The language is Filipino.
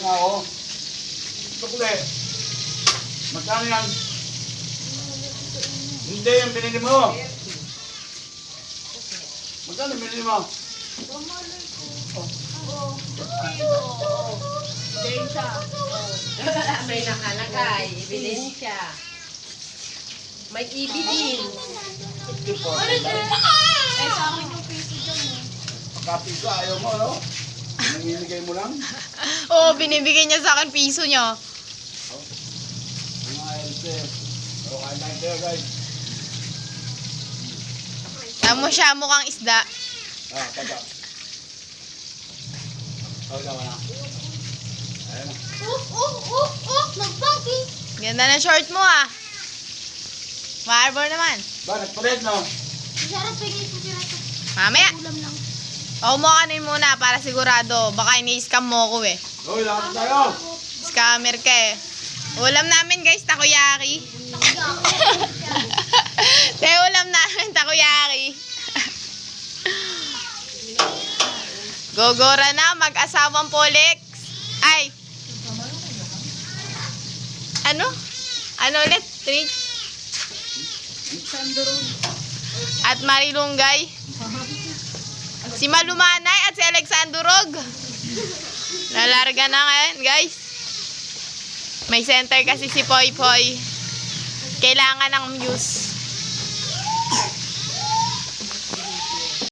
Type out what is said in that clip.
nga ako. Sukle. Magkano yan? Hindi, yung binili mo. Magkano binili mo? May nakalagay. Bilhin siya. May ibigin. Eh, sa akin yung piso dyan eh. Pagkapiso, ayaw mo, no? Nanginigay mo lang. Oo, binibigay niya sa akin piso niya. Mga LC. O, kain tayo tayo, guys. Tamo siya, mukhang isda. Ah, taga. Taga mo na. Ayan na. Nagpangking. Ganda ng short mo ah. Marbor naman. Ba, nagpalit, no? Sarap pingin ko sila ito. Mamaya. Ulam lang. O, kanin muna para sigurado. Baka ini-scam mo ko eh. Uy, lakad tayo. Scammer ka eh. Ulam namin guys, takoyaki. Te, ulam namin, takoyaki. Gogora na, mag-asawang Polex. Ay. Ano? Ano ulit? At Marilunggay. Si Malumanay at si Alexandrog. Nalarga na ngayon, guys. May center kasi si Poy Poy. Kailangan ng muse.